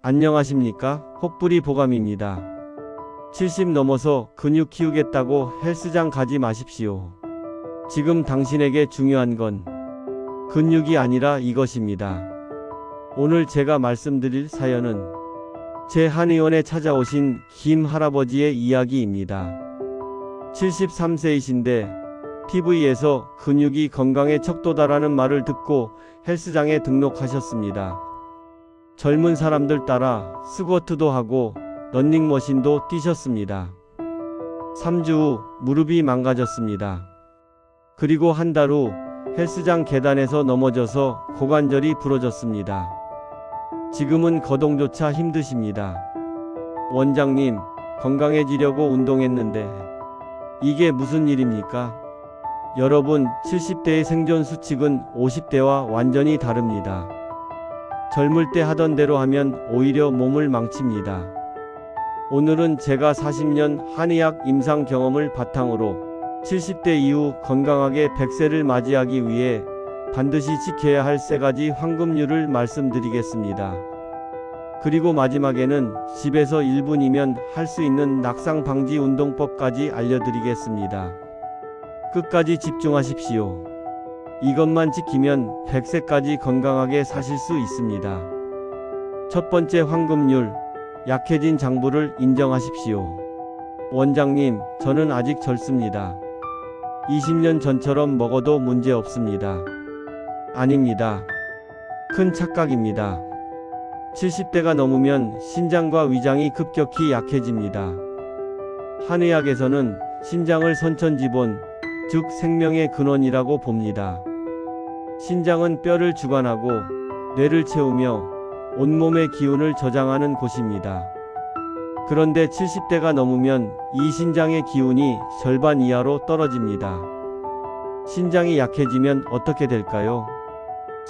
안녕하십니까? 혹부리 보감입니다. 70 넘어서 근육 키우겠다고 헬스장 가지 마십시오. 지금 당신에게 중요한 건 근육이 아니라 이것입니다. 오늘 제가 말씀드릴 사연은 제 한의원에 찾아오신 김 할아버지의 이야기입니다. 73세이신데 TV에서 근육이 건강에 척도다라는 말을 듣고 헬스장에 등록하셨습니다. 젊은 사람들 따라 스쿼트도 하고 러닝머신도 뛰셨습니다. 3주 후 무릎이 망가졌습니다. 그리고 한 달 후 헬스장 계단에서 넘어져서 고관절이 부러졌습니다. 지금은 거동조차 힘드십니다. 원장님, 건강해지려고 운동했는데 이게 무슨 일입니까? 여러분, 70대의 생존 수칙은 50대와 완전히 다릅니다. 젊을 때 하던 대로 하면 오히려 몸을 망칩니다. 오늘은 제가 40년 한의학 임상 경험을 바탕으로 70대 이후 건강하게 100세를 맞이하기 위해 반드시 지켜야 할 3가지 황금률을 말씀드리겠습니다. 그리고 마지막에는 집에서 1분이면 할 수 있는 낙상 방지 운동법까지 알려드리겠습니다. 끝까지 집중하십시오. 이것만 지키면 100세까지 건강하게 사실 수 있습니다. 첫 번째 황금률, 약해진 장부를 인정하십시오. 원장님, 저는 아직 젊습니다. 20년 전처럼 먹어도 문제 없습니다. 아닙니다. 큰 착각입니다. 70대가 넘으면 신장과 위장이 급격히 약해집니다. 한의학에서는 신장을 선천지본, 즉 생명의 근원이라고 봅니다. 신장은 뼈를 주관하고 뇌를 채우며 온몸의 기운을 저장하는 곳입니다. 그런데 70대가 넘으면 이 신장의 기운이 절반 이하로 떨어집니다. 신장이 약해지면 어떻게 될까요?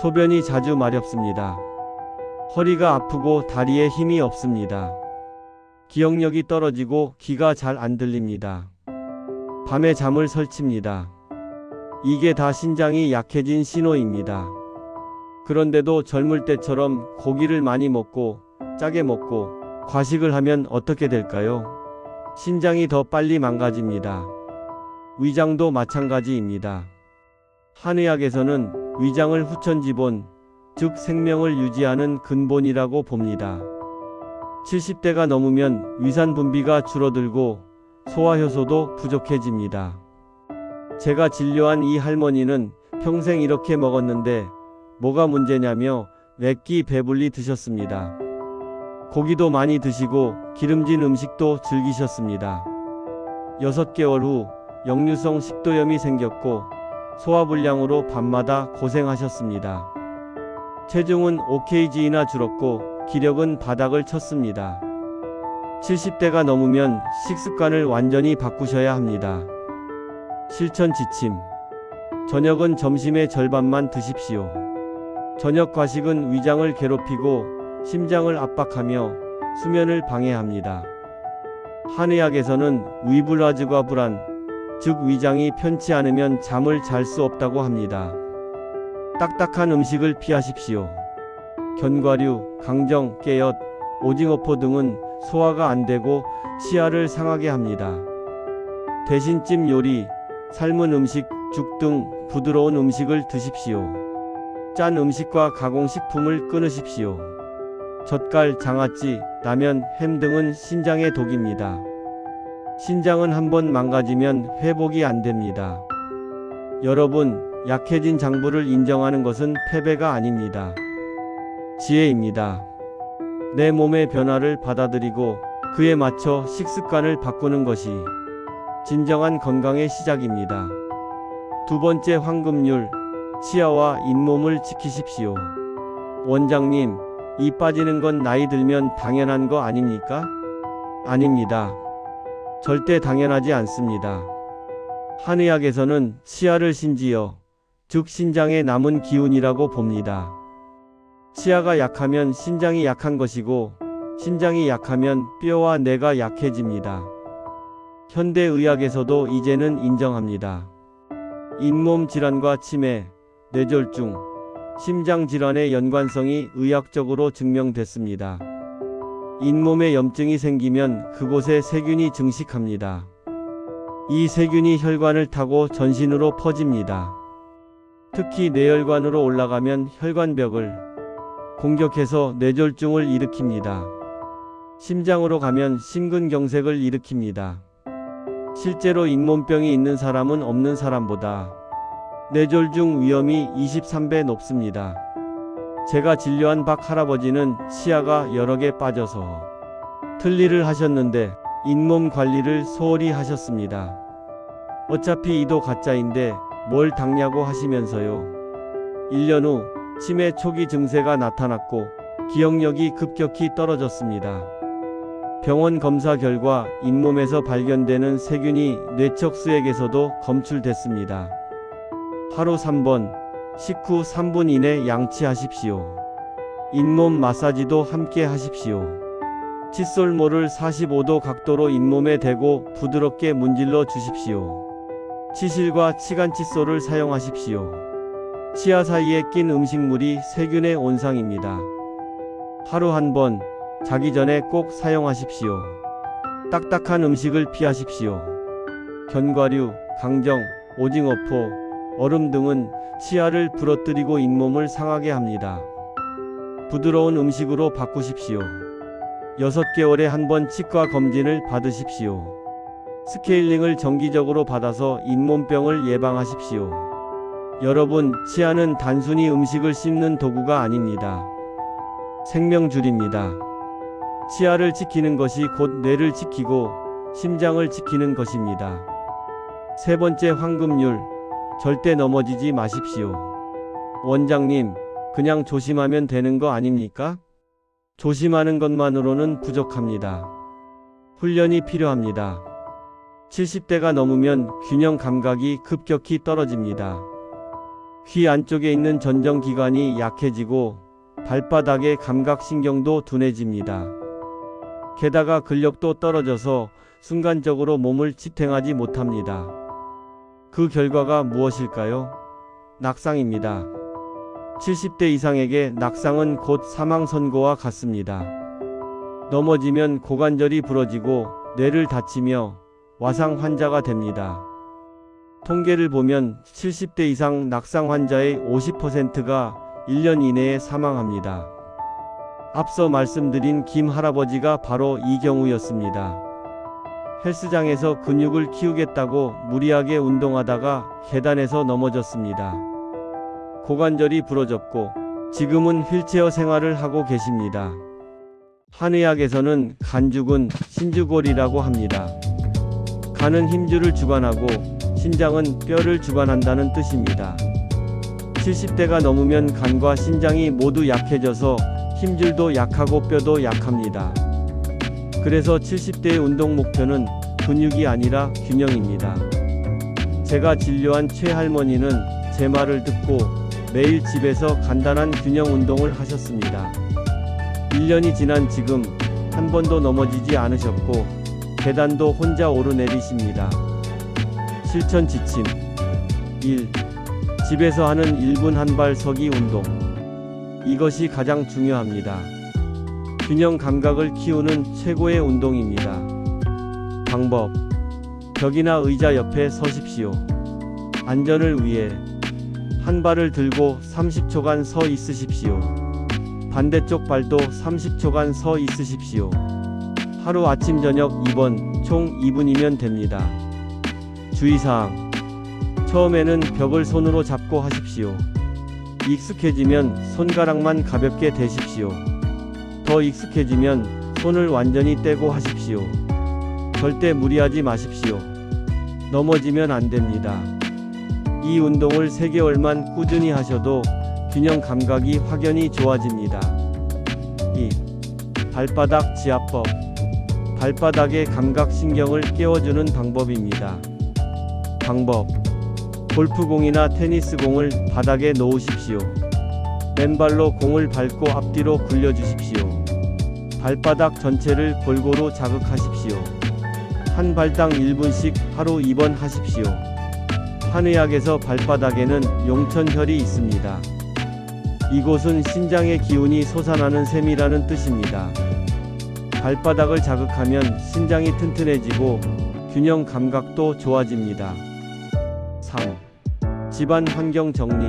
소변이 자주 마렵습니다. 허리가 아프고 다리에 힘이 없습니다. 기억력이 떨어지고 귀가 잘 안 들립니다. 밤에 잠을 설칩니다. 이게 다 신장이 약해진 신호입니다. 그런데도 젊을 때처럼 고기를 많이 먹고 짜게 먹고 과식을 하면 어떻게 될까요? 신장이 더 빨리 망가집니다. 위장도 마찬가지입니다. 한의학에서는 위장을 후천지본, 즉 생명을 유지하는 근본이라고 봅니다. 70대가 넘으면 위산 분비가 줄어들고 소화효소도 부족해집니다. 제가 진료한 이 할머니는 평생 이렇게 먹었는데 뭐가 문제냐며 맵기 배불리 드셨습니다. 고기도 많이 드시고 기름진 음식도 즐기셨습니다. 6개월 후 역류성 식도염이 생겼고 소화불량으로 밤마다 고생하셨습니다. 체중은 5kg나 줄었고 기력은 바닥을 쳤습니다. 70대가 넘으면 식습관을 완전히 바꾸셔야 합니다. 실천 지침. 저녁은 점심의 절반만 드십시오. 저녁 과식은 위장을 괴롭히고 심장을 압박하며 수면을 방해합니다. 한의학에서는 위불화증과 불안, 즉 위장이 편치 않으면 잠을 잘 수 없다고 합니다. 딱딱한 음식을 피하십시오. 견과류, 강정, 깨엿, 오징어포 등은 소화가 안 되고 치아를 상하게 합니다. 대신 찜 요리, 삶은 음식, 죽 등 부드러운 음식을 드십시오. 짠 음식과 가공식품을 끊으십시오. 젓갈, 장아찌, 라면, 햄 등은 신장의 독입니다. 신장은 한번 망가지면 회복이 안 됩니다. 여러분, 약해진 장부를 인정하는 것은 패배가 아닙니다. 지혜입니다. 내 몸의 변화를 받아들이고 그에 맞춰 식습관을 바꾸는 것이 진정한 건강의 시작입니다. 두 번째 황금률, 치아와 잇몸을 지키십시오. 원장님, 이 빠지는 건 나이 들면 당연한 거 아닙니까? 아닙니다. 절대 당연하지 않습니다. 한의학에서는 치아를 신지여, 즉 신장에 남은 기운이라고 봅니다. 치아가 약하면 신장이 약한 것이고 신장이 약하면 뼈와 뇌가 약해집니다. 현대의학에서도 이제는 인정합니다. 잇몸 질환과 치매, 뇌졸중, 심장 질환의 연관성이 의학적으로 증명됐습니다. 잇몸에 염증이 생기면 그곳에 세균이 증식합니다. 이 세균이 혈관을 타고 전신으로 퍼집니다. 특히 뇌혈관으로 올라가면 혈관벽을 공격해서 뇌졸중을 일으킵니다. 심장으로 가면 심근경색을 일으킵니다. 실제로 잇몸병이 있는 사람은 없는 사람보다 뇌졸중 위험이 23배 높습니다. 제가 진료한 박 할아버지는 치아가 여러 개 빠져서 틀니를 하셨는데 잇몸 관리를 소홀히 하셨습니다. 어차피 이도 가짜인데 뭘 닦냐고 하시면서요. 1년 후 치매 초기 증세가 나타났고 기억력이 급격히 떨어졌습니다. 병원 검사 결과 잇몸에서 발견되는 세균이 뇌척수액에서도 검출됐습니다. 하루 3번, 식후 3분 이내 양치하십시오. 잇몸 마사지도 함께 하십시오. 칫솔모를 45도 각도로 잇몸에 대고 부드럽게 문질러 주십시오. 치실과 치간 칫솔을 사용하십시오. 치아 사이에 낀 음식물이 세균의 온상입니다. 하루 한 번, 자기 전에 꼭 사용하십시오. 딱딱한 음식을 피하십시오. 견과류, 강정, 오징어포, 얼음 등은 치아를 부러뜨리고 잇몸을 상하게 합니다. 부드러운 음식으로 바꾸십시오. 6개월에 한 번 치과 검진을 받으십시오. 스케일링을 정기적으로 받아서 잇몸병을 예방하십시오. 여러분, 치아는 단순히 음식을 씹는 도구가 아닙니다. 생명줄입니다. 치아를 지키는 것이 곧 뇌를 지키고 심장을 지키는 것입니다. 세 번째 황금률, 절대 넘어지지 마십시오. 원장님, 그냥 조심하면 되는 거 아닙니까? 조심하는 것만으로는 부족합니다. 훈련이 필요합니다. 70대가 넘으면 균형 감각이 급격히 떨어집니다. 귀 안쪽에 있는 전정기관이 약해지고 발바닥의 감각신경도 둔해집니다. 게다가 근력도 떨어져서 순간적으로 몸을 지탱하지 못합니다. 그 결과가 무엇일까요? 낙상입니다. 70대 이상에게 낙상은 곧 사망 선고와 같습니다. 넘어지면 고관절이 부러지고 뇌를 다치며 와상 환자가 됩니다. 통계를 보면 70대 이상 낙상 환자의 50%가 1년 이내에 사망합니다. 앞서 말씀드린 김 할아버지가 바로 이 경우였습니다. 헬스장에서 근육을 키우겠다고 무리하게 운동하다가 계단에서 넘어졌습니다. 고관절이 부러졌고 지금은 휠체어 생활을 하고 계십니다. 한의학에서는 간죽은 신주골이라고 합니다. 간은 힘줄을 주관하고 신장은 뼈를 주관한다는 뜻입니다. 70대가 넘으면 간과 신장이 모두 약해져서 힘줄도 약하고 뼈도 약합니다. 그래서 70대의 운동 목표는 근육이 아니라 균형입니다. 제가 진료한 최할머니는 제 말을 듣고 매일 집에서 간단한 균형 운동을 하셨습니다. 1년이 지난 지금 한 번도 넘어지지 않으셨고 계단도 혼자 오르내리십니다. 실천 지침 1. 집에서 하는 1분 한발 서기 운동. 이것이 가장 중요합니다. 균형 감각을 키우는 최고의 운동입니다. 방법. 벽이나 의자 옆에 서십시오. 안전을 위해 한 발을 들고 30초간 서 있으십시오. 반대쪽 발도 30초간 서 있으십시오. 하루 아침 저녁 2번, 총 2분이면 됩니다. 주의사항. 처음에는 벽을 손으로 잡고 하십시오. 익숙해지면 손가락만 가볍게 대십시오. 더 익숙해지면 손을 완전히 떼고 하십시오. 절대 무리하지 마십시오. 넘어지면 안 됩니다. 이 운동을 3개월만 꾸준히 하셔도 균형 감각이 확연히 좋아집니다. 2. 발바닥 지압법. 발바닥의 감각신경을 깨워주는 방법입니다. 방법. 골프공이나 테니스공을 바닥에 놓으십시오. 맨발로 공을 밟고 앞뒤로 굴려주십시오. 발바닥 전체를 골고루 자극하십시오. 한 발당 1분씩 하루 2번 하십시오. 한의학에서 발바닥에는 용천혈이 있습니다. 이곳은 신장의 기운이 솟아나는 셈이라는 뜻입니다. 발바닥을 자극하면 신장이 튼튼해지고 균형 감각도 좋아집니다. 3. 집안 환경 정리.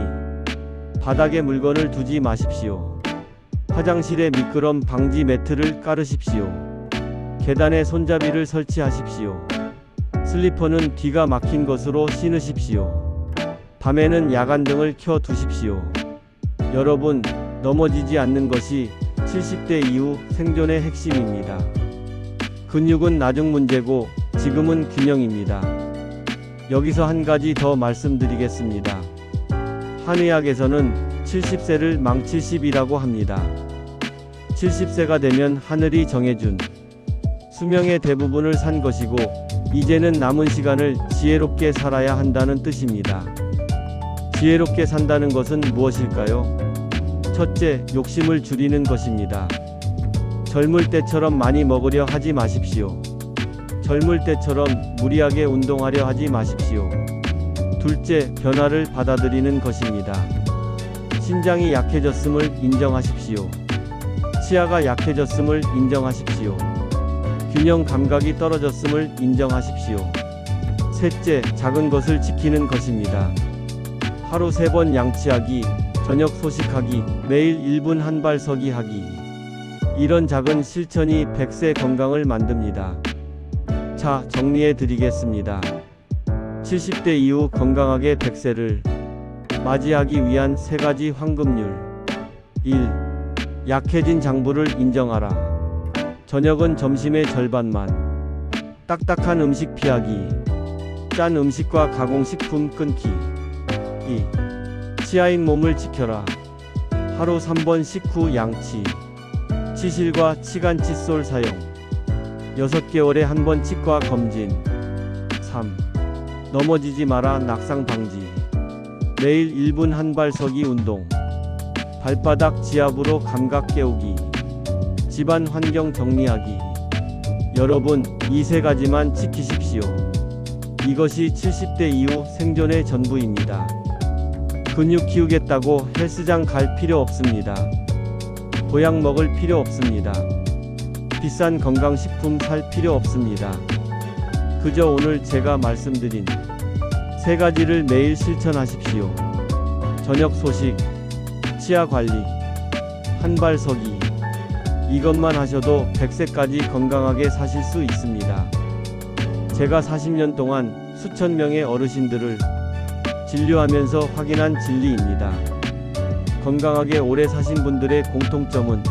바닥에 물건을 두지 마십시오. 화장실에 미끄럼 방지 매트를 깔으십시오. 계단에 손잡이를 설치하십시오. 슬리퍼는 뒤가 막힌 것으로 신으십시오. 밤에는 야간등을 켜 두십시오. 여러분, 넘어지지 않는 것이 70대 이후 생존의 핵심입니다. 근육은 나중 문제고 지금은 균형입니다. 여기서 한 가지 더 말씀드리겠습니다. 한의학에서는 70세를 망 70이라고 합니다. 70세가 되면 하늘이 정해준 수명의 대부분을 산 것이고 이제는 남은 시간을 지혜롭게 살아야 한다는 뜻입니다. 지혜롭게 산다는 것은 무엇일까요? 첫째, 욕심을 줄이는 것입니다. 젊을 때처럼 많이 먹으려 하지 마십시오. 젊을 때처럼 무리하게 운동하려 하지 마십시오. 둘째, 변화를 받아들이는 것입니다. 신장이 약해졌음을 인정하십시오. 치아가 약해졌음을 인정하십시오. 균형 감각이 떨어졌음을 인정하십시오. 셋째, 작은 것을 지키는 것입니다. 하루 3번 양치하기, 저녁 소식하기, 매일 1분 한발서기 하기. 이런 작은 실천이 100세 건강을 만듭니다. 자, 정리해 드리겠습니다. 70대 이후 건강하게 100세를 맞이하기 위한 3가지 황금률. 1. 약해진 장부를 인정하라. 저녁은 점심의 절반만. 딱딱한 음식 피하기. 짠 음식과 가공식품 끊기. 2. 치아인 몸을 지켜라. 하루 3번 식후 양치. 치실과 치간 칫솔 사용. 6개월에 1번 치과 검진. 3. 넘어지지 마라 낙상 방지. 매일 1분 한발서기 운동. 발바닥 지압으로 감각 깨우기. 집안 환경 정리하기. 여러분, 이 3가지만 지키십시오. 이것이 70대 이후 생존의 전부입니다. 근육 키우겠다고 헬스장 갈 필요 없습니다. 보약 먹을 필요 없습니다. 비싼 건강식품 살 필요 없습니다. 그저 오늘 제가 말씀드린 3가지를 매일 실천하십시오. 저녁 소식, 치아 관리, 한발서기. 이것만 하셔도 100세까지 건강하게 사실 수 있습니다. 제가 40년 동안 수천 명의 어르신들을 진료하면서 확인한 진리입니다. 건강하게 오래 사신 분들의 공통점은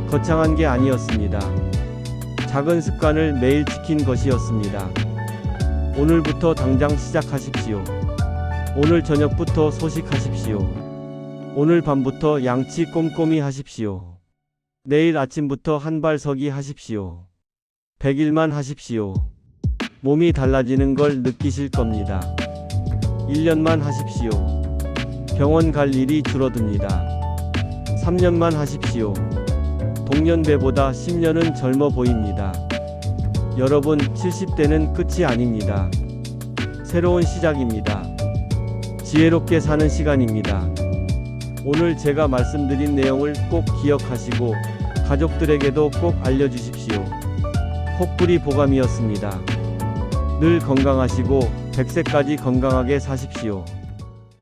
거창한 게 아니었습니다. 작은 습관을 매일 지킨 것이었습니다. 오늘부터 당장 시작하십시오. 오늘 저녁부터 소식하십시오. 오늘 밤부터 양치 꼼꼼히 하십시오. 내일 아침부터 한발서기 하십시오. 100일만 하십시오. 몸이 달라지는 걸 느끼실 겁니다. 1년만 하십시오. 병원 갈 일이 줄어듭니다. 3년만 하십시오. 동년배보다 10년은 젊어 보입니다. 여러분, 70대는 끝이 아닙니다. 새로운 시작입니다. 지혜롭게 사는 시간입니다. 오늘 제가 말씀드린 내용을 꼭 기억하시고 가족들에게도 꼭 알려주십시오. 혹부리 보감이었습니다. 늘 건강하시고 100세까지 건강하게 사십시오.